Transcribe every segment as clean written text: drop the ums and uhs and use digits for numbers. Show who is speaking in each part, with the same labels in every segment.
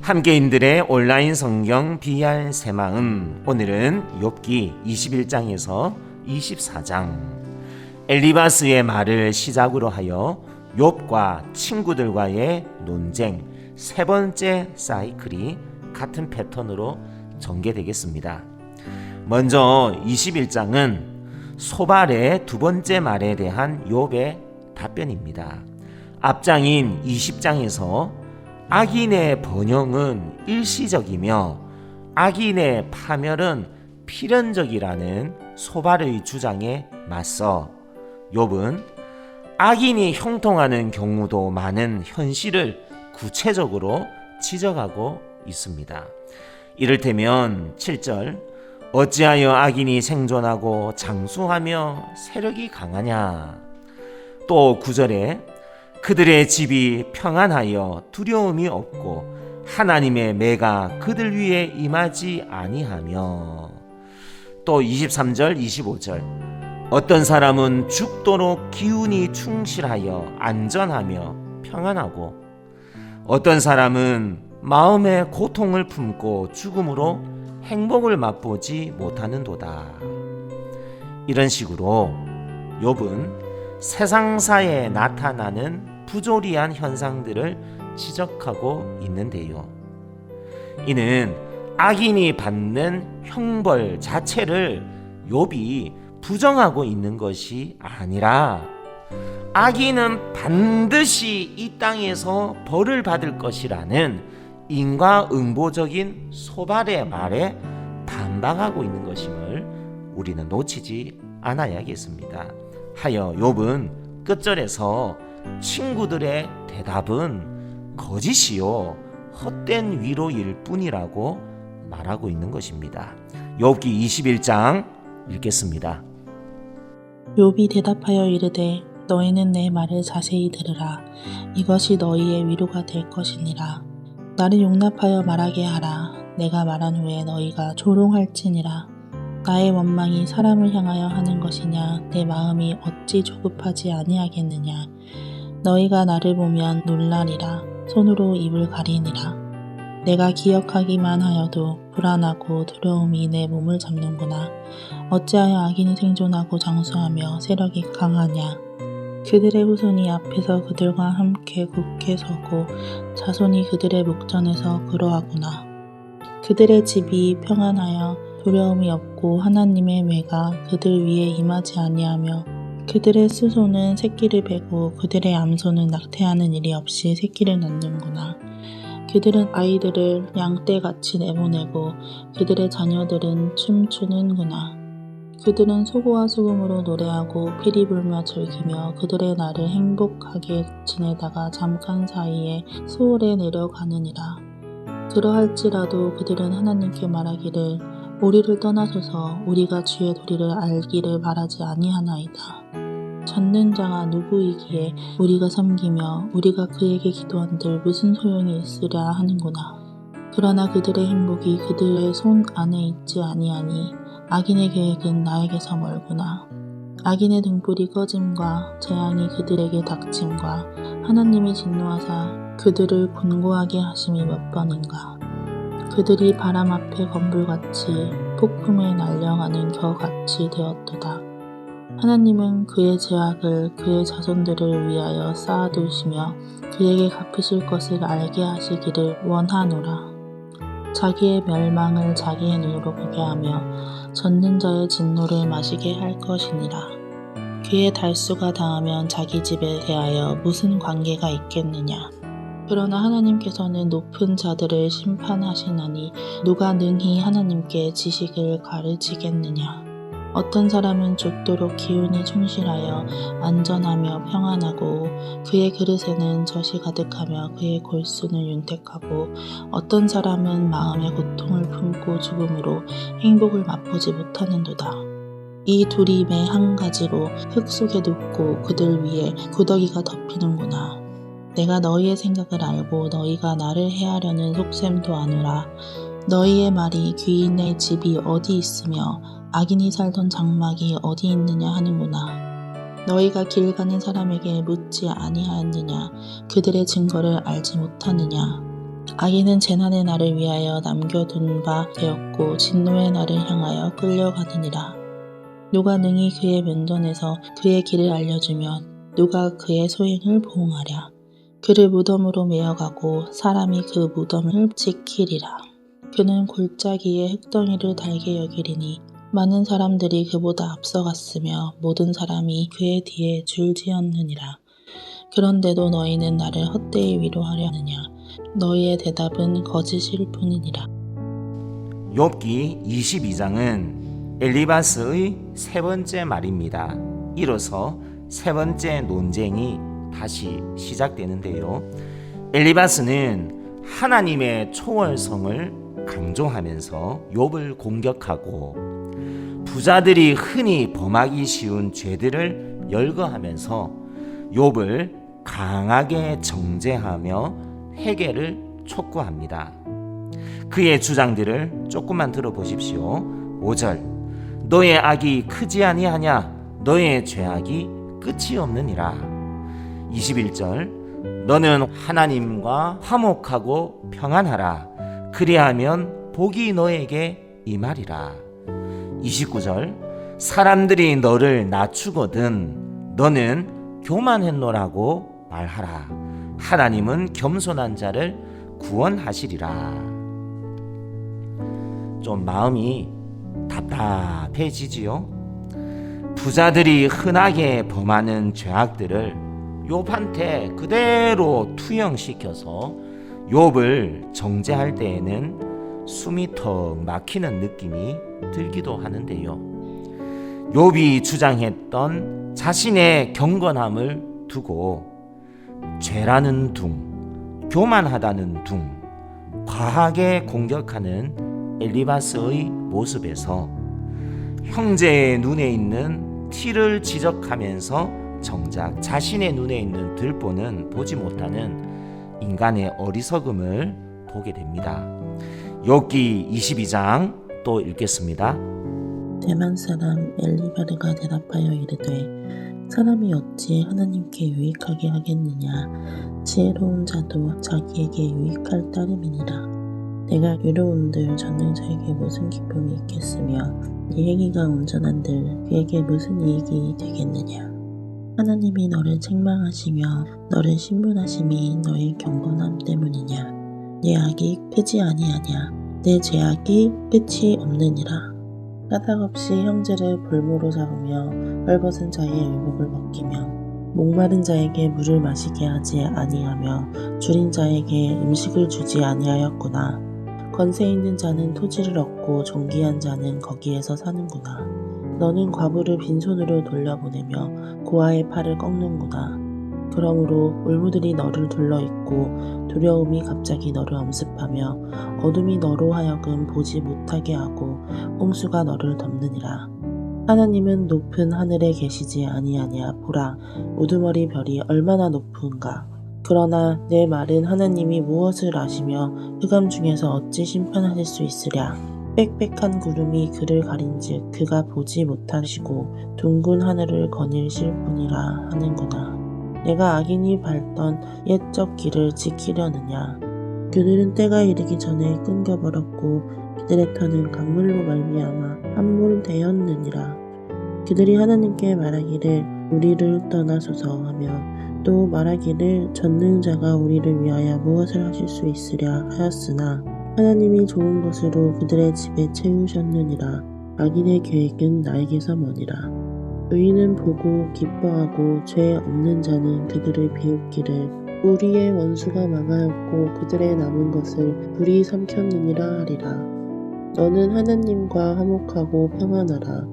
Speaker 1: 함께인들의 온라인 성경 BR 새마음, 오늘은 욥기 21장에서 24장, 엘리바스의 말을 시작으로 하여 욥과 친구들과의 논쟁 세 번째 사이클이 같은 패턴으로 전개되겠습니다. 먼저 21장은 소발의 두 번째 말에 대한 욥의 답변입니다. 앞장인 20장에서 악인의 번영은 일시적이며 악인의 파멸은 필연적이라는 소발의 주장에 맞서 욥은 악인이 형통하는 경우도 많은 현실을 구체적으로 지적하고 있습니다. 이를테면 7절, 어찌하여 악인이 생존하고 장수하며 세력이 강하냐. 또 9절에 그들의 집이 평안하여 두려움이 없고 하나님의 매가 그들 위에 임하지 아니하며. 또 23절 25절, 어떤 사람은 죽도록 기운이 충실하여 안전하며 평안하고 어떤 사람은 마음의 고통을 품고 죽음으로 행복을 맛보지 못하는도다. 이런 식으로 욥은 세상사에 나타나는 부조리한 현상들을 지적하고 있는데요. 이는 악인이 받는 형벌 자체를 욥이 부정하고 있는 것이 아니라 악인은 반드시 이 땅에서 벌을 받을 것이라는 인과응보적인 소발의 말에 반박하고 있는 것임을 우리는 놓치지 않아야겠습니다. 하여 욥은 끝절에서 친구들의 대답은 거짓이요 헛된 위로일 뿐이라고 말하고 있는 것입니다. 욥기 21장 읽겠습니다.
Speaker 2: 욥이 대답하여 이르되 너희는 내 말을 자세히 들으라. 이것이 너희의 위로가 될 것이니라. 나를 용납하여 말하게 하라. 내가 말한 후에 너희가 조롱할지니라. 나의 원망이 사람을 향하여 하는 것이냐. 내 마음이 어찌 조급하지 아니하겠느냐. 너희가 나를 보면 놀라리라. 손으로 입을 가리니라. 내가 기억하기만 하여도 불안하고 두려움이 내 몸을 잡는구나. 어찌하여 악인이 생존하고 장수하며 세력이 강하냐. 그들의 후손이 앞에서 그들과 함께 굳게 서고 자손이 그들의 목전에서 그러하구나. 그들의 집이 평안하여 두려움이 없고 하나님의 매가 그들 위에 임하지 아니하며 그들의 수소는 새끼를 베고 그들의 암소는 낙태하는 일이 없이 새끼를 낳는구나. 그들은 아이들을 양떼같이 내보내고 그들의 자녀들은 춤추는구나. 그들은 소고와 수금으로 노래하고 피리 불며 즐기며 그들의 날을 행복하게 지내다가 잠깐 사이에 수월에 내려가느니라. 그러할지라도 그들은 하나님께 말하기를 우리를 떠나소서. 우리가 주의 도리를 알기를 바라지 아니하나이다. 찾는 자가 누구이기에 우리가 섬기며 우리가 그에게 기도한들 무슨 소용이 있으랴 하는구나. 그러나 그들의 행복이 그들의 손 안에 있지 아니하니 악인의 계획은 나에게서 멀구나. 악인의 등불이 꺼짐과 재앙이 그들에게 닥침과 하나님이 진노하사 그들을 곤고하게 하심이 몇 번인가. 그들이 바람 앞에 건불같이 폭풍에 날려가는 겨같이 되었도다. 하나님은 그의 죄악을 그의 자손들을 위하여 쌓아두시며 그에게 갚으실 것을 알게 하시기를 원하노라. 자기의 멸망을 자기의 눈으로 보게 하며 젖는 자의 진노를 마시게 할 것이니라. 그의 달수가 당하면 자기 집에 대하여 무슨 관계가 있겠느냐. 그러나 하나님께서는 높은 자들을 심판하시나니 누가 능히 하나님께 지식을 가르치겠느냐. 어떤 사람은 죽도록 기운이 충실하여 안전하며 평안하고 그의 그릇에는 젖이 가득하며 그의 골수는 윤택하고 어떤 사람은 마음의 고통을 품고 죽음으로 행복을 맛보지 못하는도다. 이 둘이 매 한 가지로 흙 속에 눕고 그들 위에 구더기가 덮이는구나. 내가 너희의 생각을 알고 너희가 나를 해하려는 속셈도 아노라. 너희의 말이 귀인의 집이 어디 있으며 악인이 살던 장막이 어디 있느냐 하는구나. 너희가 길 가는 사람에게 묻지 아니하였느냐. 그들의 증거를 알지 못하느냐. 악인은 재난의 날을 위하여 남겨둔 바 되었고 진노의 날을 향하여 끌려가느니라. 누가 능히 그의 면전에서 그의 길을 알려주면 누가 그의 소행을 보응하랴. 그를 무덤으로 메어가고 사람이 그 무덤을 지키리라. 그는 골짜기에 흙덩이를 달게 여기리니 많은 사람들이 그보다 앞서갔으며 모든 사람이 그의 뒤에 줄지었느니라. 그런데도 너희는 나를 헛되이 위로하려 하느냐. 너희의 대답은 거짓일 뿐이니라.
Speaker 1: 욥기 22장은 엘리바스의 세 번째 말입니다. 이로써 세 번째 논쟁이 다시 시작되는데요. 엘리바스는 하나님의 초월성을 강조하면서 욥을 공격하고 부자들이 흔히 범하기 쉬운 죄들을 열거하면서 욥을 강하게 정죄하며 회개를 촉구합니다. 그의 주장들을 조금만 들어보십시오. 5절 너의 악이 크지 아니하냐 너의 죄악이 끝이 없느니라. 21절 너는 하나님과 화목하고 평안하라 그리하면 복이 너에게 임하리라. 29절 사람들이 너를 낮추거든 너는 교만했노라고 말하라 하나님은 겸손한 자를 구원하시리라. 좀 마음이 답답해지지요. 부자들이 흔하게 범하는 죄악들을 욥한테 그대로 투영시켜서 욥을 정죄할 때에는 숨이 턱 막히는 느낌이 들기도 하는데요. 욥이 주장했던 자신의 경건함을 두고 죄라는 둥, 교만하다는 둥, 과하게 공격하는 엘리바스의 모습에서 형제의 눈에 있는 티를 지적하면서 정작 자신의 눈에 있는 들보는 보지 못하는 인간의 어리석음을 보게 됩니다. 욥기 22장 또 읽겠습니다.
Speaker 2: 대만 사람 엘리바르가 대답하여 이르되 사람이 어찌 하나님께 유익하게 하겠느냐. 지혜로운 자도 자기에게 유익할 따름이니라. 내가 유로운들 전능자에게 무슨 기쁨이 있겠으며 네 행위가 온전한들 그에게 무슨 이익이 되겠느냐. 하나님이 너를 책망하시며 너를 신문하심이 너의 경건함 때문이냐. 내 악이 크지 아니하냐. 내 죄악이 끝이 없느니라. 까닭없이 형제를 볼모로 잡으며 헐벗은 자의 의복을 벗기며 목마른 자에게 물을 마시게 하지 아니하며 줄인 자에게 음식을 주지 아니하였구나. 권세 있는 자는 토지를 얻고 존귀한 자는 거기에서 사는구나. 너는 과부를 빈손으로 돌려보내며 고아의 팔을 꺾는구나. 그러므로 울무들이 너를 둘러있고 두려움이 갑자기 너를 엄습하며 어둠이 너로 하여금 보지 못하게 하고 홍수가 너를 덮느니라. 하나님은 높은 하늘에 계시지 아니하냐. 보라, 우두머리 별이 얼마나 높은가. 그러나 내 말은 하나님이 무엇을 아시며 흑암 중에서 어찌 심판하실 수 있으랴. 빽빽한 구름이 그를 가린즉 그가 보지 못하시고 둥근 하늘을 거닐실 뿐이라 하는구나. 내가 악인이 밟던 옛적 길을 지키려느냐. 그들은 때가 이르기 전에 끊겨버렸고 그들의 터는 강물로 말미암아 함몰되었느니라. 그들이 하나님께 말하기를 우리를 떠나소서 하며 또 말하기를 전능자가 우리를 위하여 무엇을 하실 수 있으랴 하였으나 하나님이 좋은 것으로 그들의 집에 채우셨느니라. 악인의 계획은 나에게서 머니라. 의인은 보고 기뻐하고 죄 없는 자는 그들을 비웃기를 우리의 원수가 망하였고 그들의 남은 것을 불이 삼켰느니라 하리라. 너는 하나님과 화목하고 평안하라.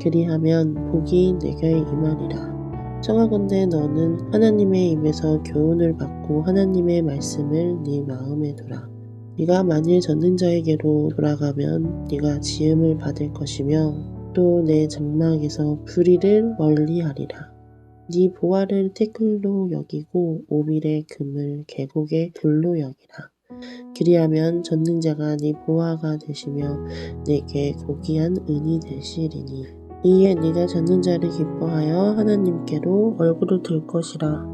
Speaker 2: 그리하면 복이 내게 임하리라. 청하건대 너는 하나님의 입에서 교훈을 받고 하나님의 말씀을 네 마음에 두라. 네가 만일 전능자에게로 돌아가면 네가 지음을 받을 것이며 또 내 장막에서 불의를 멀리하리라. 네 보화를 태클로 여기고 오빌의 금을 계곡의 돌로 여기라. 그리하면 전능자가 네 보화가 되시며 내게 고귀한 은이 되시리니 이에 네가 전능자를 기뻐하여 하나님께로 얼굴을 들 것이라.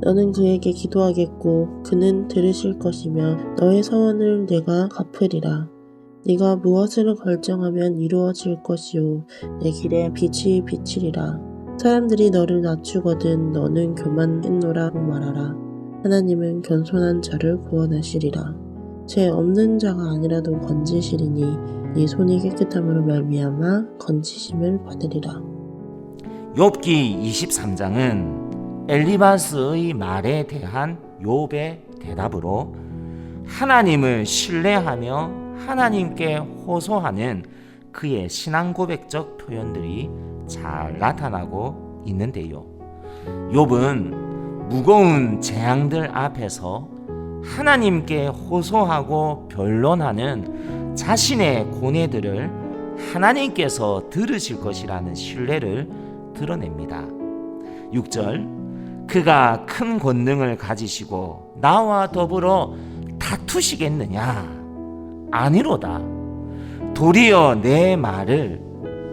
Speaker 3: 너는 그에게 기도하겠고 그는 들으실 것이며 너의 서원을 내가 갚으리라. 네가 무엇을 결정하면 이루어질 것이요 내 길에 빛이 비치리라. 사람들이 너를 낮추거든 너는 교만했노라고 말하라. 하나님은 겸손한 자를 구원하시리라. 죄 없는 자가 아니라도 건지시리니 네 손이 깨끗함으로 말미암아 건지심을 받으리라.
Speaker 1: 욥기 23장은 엘리바스의 말에 대한 욥의 대답으로 하나님을 신뢰하며 하나님께 호소하는 그의 신앙 고백적 표현들이 잘 나타나고 있는데요. 욥은 무거운 재앙들 앞에서 하나님께 호소하고 변론하는 자신의 고뇌들을 하나님께서 들으실 것이라는 신뢰를 드러냅니다. 6절 그가 큰 권능을 가지시고 나와 더불어 다투시겠느냐? 아니로다. 도리어 내 말을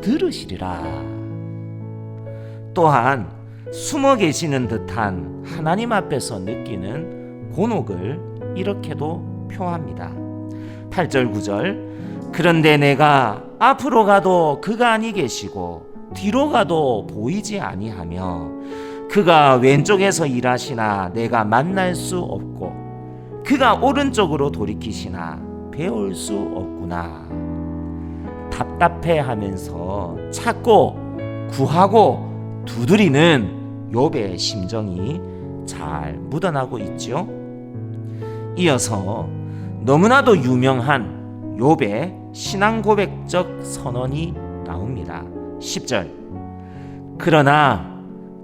Speaker 1: 들으시리라. 또한 숨어 계시는 듯한 하나님 앞에서 느끼는 곤혹을 이렇게도 표합니다. 8절 9절 그런데 내가 앞으로 가도 그가 아니 계시고 뒤로 가도 보이지 아니하며 그가 왼쪽에서 일하시나 내가 만날 수 없고 그가 오른쪽으로 돌이키시나 배울 수 없구나. 답답해하면서 찾고 구하고 두드리는 욥의 심정이 잘 묻어나고 있죠. 이어서 너무나도 유명한 욥의 신앙 고백적 선언이 나옵니다. 10절 그러나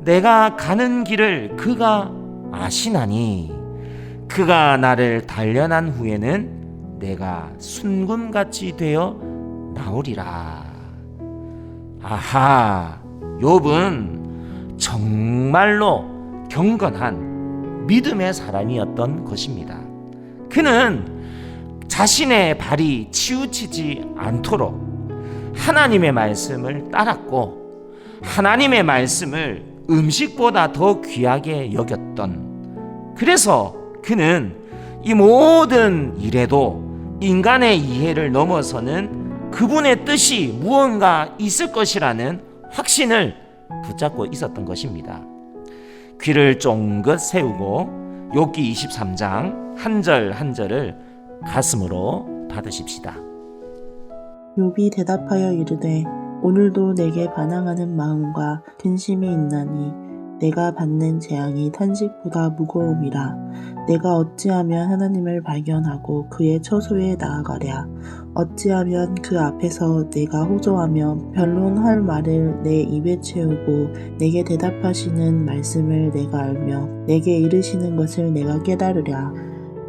Speaker 1: 내가 가는 길을 그가 아시나니 그가 나를 단련한 후에는 내가 순금같이 되어 나오리라. 아하, 욥은 정말로 경건한 믿음의 사람이었던 것입니다. 그는 자신의 발이 치우치지 않도록 하나님의 말씀을 따랐고 하나님의 말씀을 음식보다 더 귀하게 여겼던, 그래서 그는 이 모든 일에도 인간의 이해를 넘어서는 그분의 뜻이 무언가 있을 것이라는 확신을 붙잡고 있었던 것입니다. 귀를 쫑긋 세우고 욥기 23장 한 절 한 절을 가슴으로 받으십시다.
Speaker 2: 욥이 대답하여 이르되 오늘도 내게 반항하는 마음과 근심이 있나니 내가 받는 재앙이 탄식보다 무거움이라. 내가 어찌하면 하나님을 발견하고 그의 처소에 나아가랴. 어찌하면 그 앞에서 내가 호소하며 변론할 말을 내 입에 채우고 내게 대답하시는 말씀을 내가 알며 내게 이르시는 것을 내가 깨달으랴.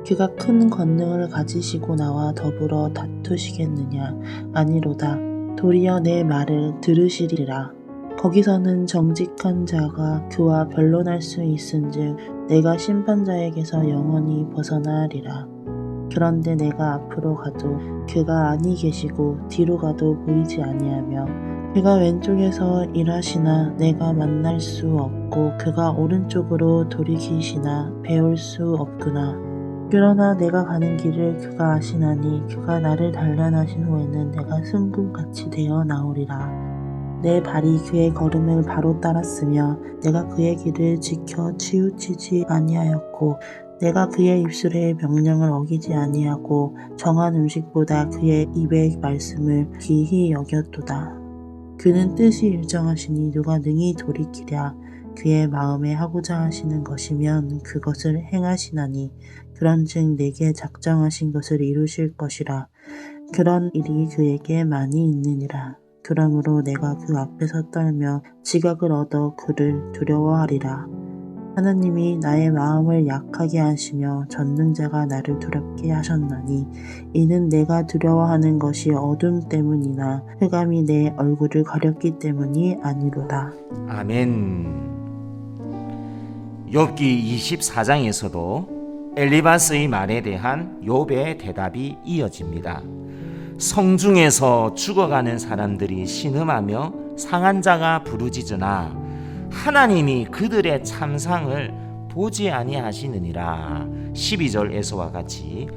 Speaker 2: 그가 큰 권능을 가지시고 나와 더불어 다투시겠느냐? 아니로다. 도리어 내 말을 들으시리라. 거기서는 정직한 자가 그와 변론할 수 있은즉 내가 심판자에게서 영원히 벗어나리라. 그런데 내가 앞으로 가도 그가 아니 계시고 뒤로 가도 보이지 아니하며 그가 왼쪽에서 일하시나 내가 만날 수 없고 그가 오른쪽으로 돌이키시나 배울 수 없구나. 그러나 내가 가는 길을 그가 아시나니 그가 나를 단련하신 후에는 내가 순금같이 되어 나오리라. 내 발이 그의 걸음을 바로 따랐으며 내가 그의 길을 지켜 치우치지 아니하였고 내가 그의 입술의 명령을 어기지 아니하고 정한 음식보다 그의 입의 말씀을 귀히 여겼도다. 그는 뜻이 일정하시니 누가 능히 돌이키랴. 그의 마음에 하고자 하시는 것이면 그것을 행하시나니 그런즉 내게 작정하신 것을 이루실 것이라. 그런 일이 그에게 많이 있느니라. 그러므로 내가 그 앞에서 떨며 지각을 얻어 그를 두려워하리라. 하나님이 나의 마음을 약하게 하시며 전능자가 나를 두렵게 하셨나니 이는 내가 두려워하는 것이 어둠 때문이나 흑암이 내 얼굴을 가렸기 때문이 아니로다.
Speaker 1: 아멘. 욥기 24장에서도 엘리바스의 말에 대한 욥의 대답이 이어집니다. 성중에서 죽어가는 사람들이 신음하며 상한 자가 부르짖으나 하나님이 그들의 참상을 보지 아니하시느니라. 12절에서와 같이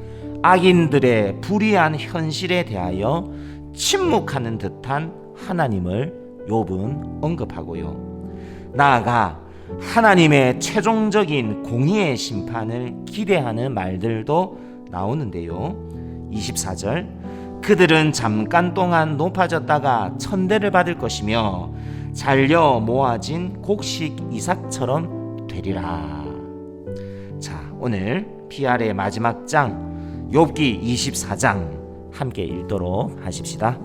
Speaker 1: 악인들의 불의한 현실에 대하여 침묵하는 듯한 하나님을 욥은 언급하고요. 나아가 하나님의 최종적인 공의의 심판을 기대하는 말들도 나오는데요. 24절 그들은 잠깐 동안 높아졌다가 천대를 받을 것이며 잘려 모아진 곡식 이삭처럼 되리라. 자, 오늘 PR의 마지막 장 욥기 24장 함께 읽도록 하십시다.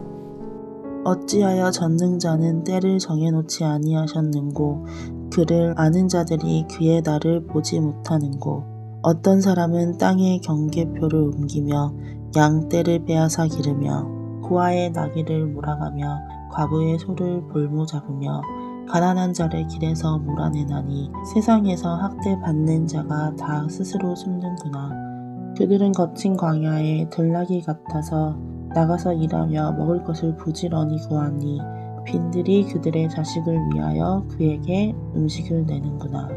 Speaker 3: 어찌하여 전능자는 때를 정해놓지 아니하셨는고 그를 아는 자들이 그의 날을 보지 못하는고 어떤 사람은 땅의 경계표를 옮기며 양 떼를 빼앗아 기르며 고아의 나귀를 몰아가며 과부의 소를 볼모 잡으며 가난한 자를 길에서 몰아내나니 세상에서 학대받는 자가 다 스스로 숨는구나. 그들은 거친 광야에 들나귀 같아서 나가서 일하며 먹을 것을 부지런히 구하니 빈들이 그들의 자식을 위하여 그에게 음식을 내는구나.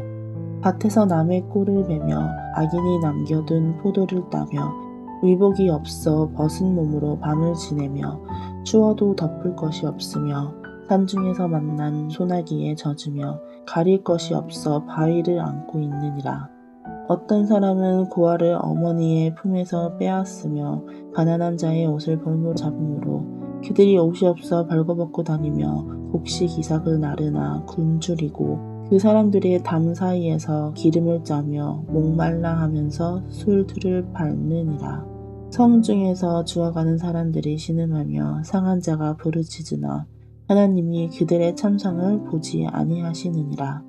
Speaker 3: 밭에서 남의 꼴을 베며 악인이 남겨둔 포도를 따며 의복이 없어 벗은 몸으로 밤을 지내며 추워도 덮을 것이 없으며 산중에서 만난 소나기에 젖으며 가릴 것이 없어 바위를 안고 있느니라. 어떤 사람은 고아를 어머니의 품에서 빼앗으며 가난한 자의 옷을 볼모로 잡음으로 그들이 옷이 없어 벌거벗고 다니며 곡식 이삭을 나르나 굶주리고 그 사람들의 담 사이에서 기름을 짜며 목말라 하면서 술들을 밟느니라. 성 중에서 죽어가는 사람들이 신음하며 상한 자가 부르짖으나 하나님이 그들의 참상을 보지 아니하시느니라.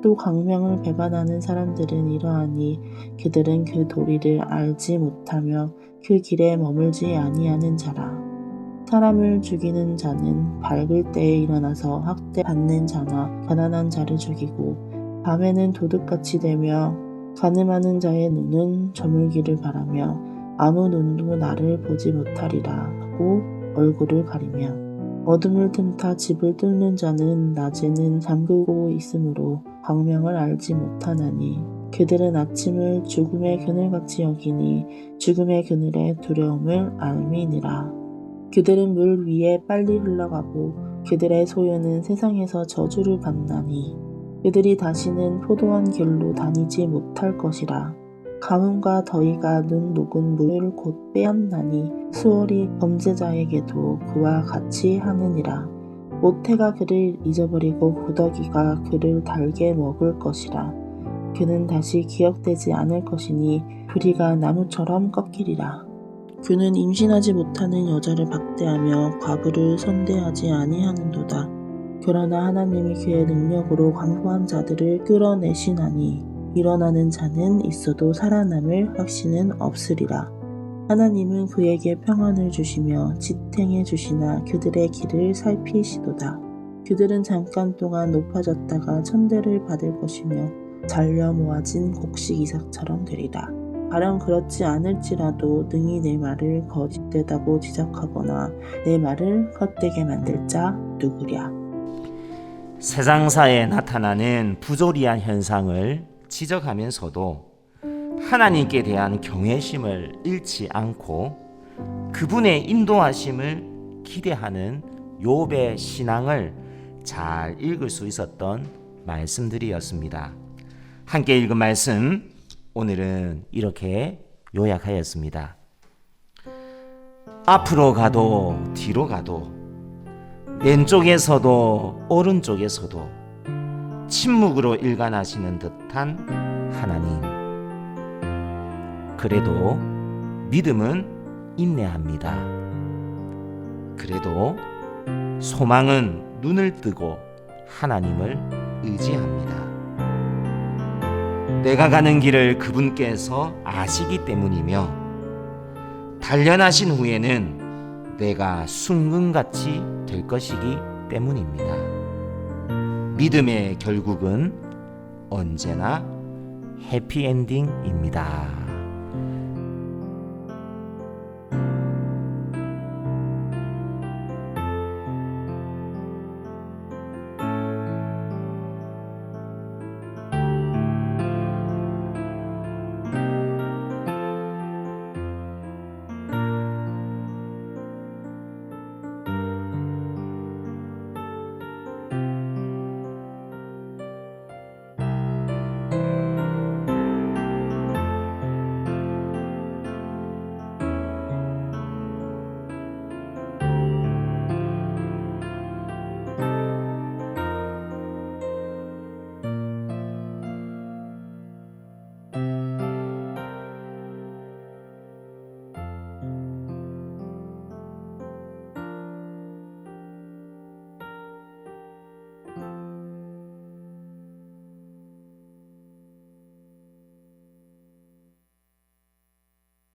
Speaker 3: 또 광명을 배반하는 사람들은 이러하니 그들은 그 도리를 알지 못하며 그 길에 머물지 아니하는 자라. 사람을 죽이는 자는 밝을 때에 일어나서 학대받는 자나 가난한 자를 죽이고 밤에는 도둑같이 되며 가늠하는 자의 눈은 저물기를 바라며 아무 눈도 나를 보지 못하리라 하고 얼굴을 가리며 어둠을 틈타 집을 뚫는 자는 낮에는 잠그고 있으므로 광명을 알지 못하나니 그들은 아침을 죽음의 그늘같이 여기니 죽음의 그늘의 두려움을 알미니라. 그들은 물 위에 빨리 흘러가고 그들의 소유는 세상에서 저주를 받나니 그들이 다시는 포도원 길로 다니지 못할 것이라. 가뭄과 더위가 눈 녹은 물을 곧 빼앗나니 수월이 범죄자에게도 그와 같이 하느니라. 모태가 그를 잊어버리고 구더기가 그를 달게 먹을 것이라. 그는 다시 기억되지 않을 것이니 부리가 나무처럼 꺾이리라. 그는 임신하지 못하는 여자를 박대하며 과부를 선대하지 아니하는도다. 그러나 하나님이 그의 능력으로 강포한 자들을 끌어내시나니 일어나는 자는 있어도 살아남을 확신은 없으리라. 하나님은 그에게 평안을 주시며 지탱해 주시나 그들의 길을 살피시도다. 그들은 잠깐 동안 높아졌다가 천대를 받을 것이며 잘려 모아진 곡식 이삭처럼 되리라. 가령 그렇지 않을지라도 능히 내 말을 거짓되다고 지적하거나 내 말을 헛되게 만들 자 누구랴.
Speaker 1: 세상사에 나타나는 부조리한 현상을 지적하면서도 하나님께 대한 경외심을 잃지 않고 그분의 인도하심을 기대하는 욥의 신앙을 잘 읽을 수 있었던 말씀들이었습니다. 함께 읽은 말씀 오늘은 이렇게 요약하였습니다. 앞으로 가도 뒤로 가도 왼쪽에서도 오른쪽에서도 침묵으로 일관하시는 듯한 하나님. 그래도 믿음은 인내합니다. 그래도 소망은 눈을 뜨고 하나님을 의지합니다. 내가 가는 길을 그분께서 아시기 때문이며 단련하신 후에는 내가 순금같이 될 것이기 때문입니다. 믿음의 결국은 언제나 해피엔딩입니다.